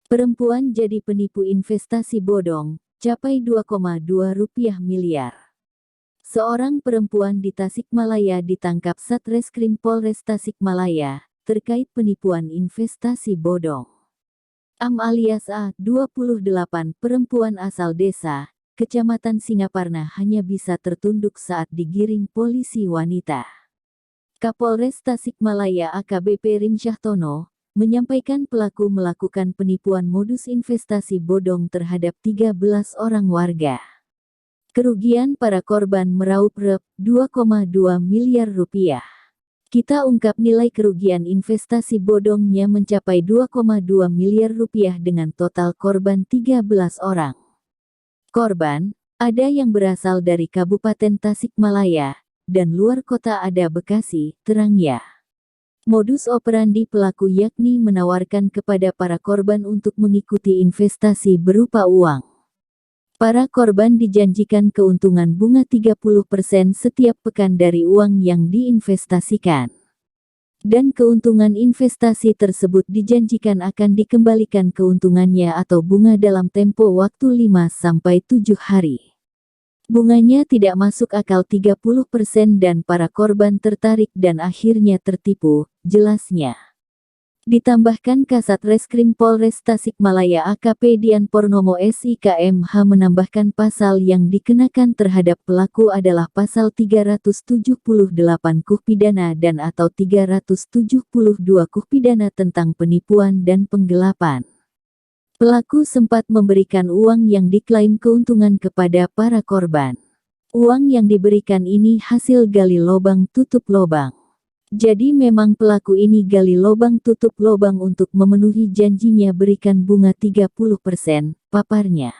Perempuan jadi penipu investasi bodong, capai 2,2 rupiah miliar. Seorang perempuan di Tasikmalaya ditangkap Satreskrim Polres Tasikmalaya, terkait penipuan investasi bodong. Am alias A, 28, perempuan asal desa, Kecamatan Singaparna hanya bisa tertunduk saat digiring polisi wanita. Kapolres Tasikmalaya AKBP Rimsyahtono menyampaikan pelaku melakukan penipuan modus investasi bodong terhadap 13 orang warga. Kerugian para korban meraup Rp 2,2 miliar rupiah. Kita ungkap nilai kerugian investasi bodongnya mencapai 2,2 miliar rupiah dengan total korban 13 orang. Korban, ada yang berasal dari Kabupaten Tasikmalaya, dan luar kota ada Bekasi, terangnya. Modus operandi pelaku yakni menawarkan kepada para korban untuk mengikuti investasi berupa uang. Para korban dijanjikan keuntungan bunga 30% setiap pekan dari uang yang diinvestasikan. Dan keuntungan investasi tersebut dijanjikan akan dikembalikan keuntungannya atau bunga dalam tempo waktu 5-7 hari. Bunganya tidak masuk akal 30% dan para korban tertarik dan akhirnya tertipu, jelasnya. Ditambahkan Kasat Reskrim Polres Tasikmalaya AKP Dian Purnomo SIKMH menambahkan pasal yang dikenakan terhadap pelaku adalah pasal 378 KUH pidana dan atau 372 KUH pidana tentang penipuan dan penggelapan. Pelaku sempat memberikan uang yang diklaim keuntungan kepada para korban. Uang yang diberikan ini hasil gali lobang tutup lobang. Jadi memang pelaku ini gali lobang tutup lobang untuk memenuhi janjinya berikan bunga 30%, paparnya.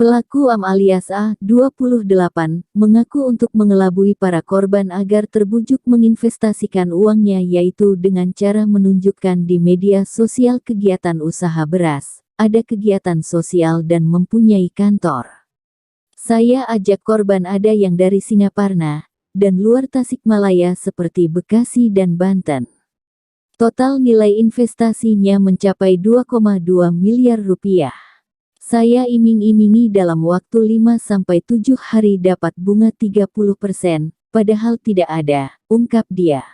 Pelaku Am alias A, 28, mengaku untuk mengelabui para korban agar terbujuk menginvestasikan uangnya yaitu dengan cara menunjukkan di media sosial kegiatan usaha beras, ada kegiatan sosial dan mempunyai kantor. Saya ajak korban ada yang dari Singaparna, dan luar Tasikmalaya seperti Bekasi dan Banten. Total nilai investasinya mencapai 2,2 miliar rupiah. Saya iming-imingi dalam waktu 5-7 hari dapat bunga 30%, padahal tidak ada, ungkap dia.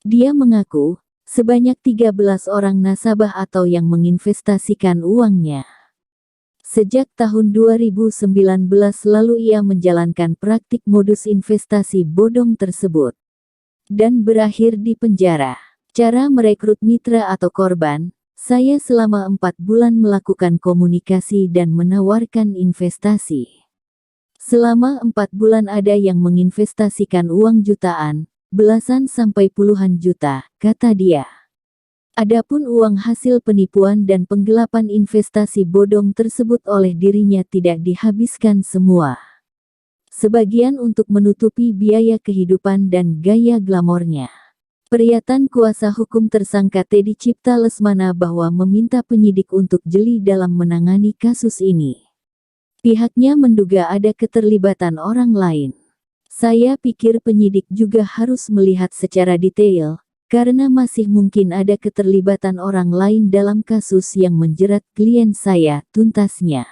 Dia mengaku, sebanyak 13 orang nasabah atau yang menginvestasikan uangnya. Sejak tahun 2019 lalu ia menjalankan praktik modus investasi bodong tersebut. Dan berakhir di penjara. Cara merekrut mitra atau korban, saya selama 4 bulan melakukan komunikasi dan menawarkan investasi. Selama 4 bulan ada yang menginvestasikan uang jutaan, belasan sampai puluhan juta, kata dia. Adapun uang hasil penipuan dan penggelapan investasi bodong tersebut oleh dirinya tidak dihabiskan semua. Sebagian untuk menutupi biaya kehidupan dan gaya glamornya. Pernyataan kuasa hukum tersangka Teddy Cipta Lesmana bahwa meminta penyidik untuk jeli dalam menangani kasus ini. Pihaknya menduga ada keterlibatan orang lain. Saya pikir penyidik juga harus melihat secara detail, karena masih mungkin ada keterlibatan orang lain dalam kasus yang menjerat klien saya, tuntasnya.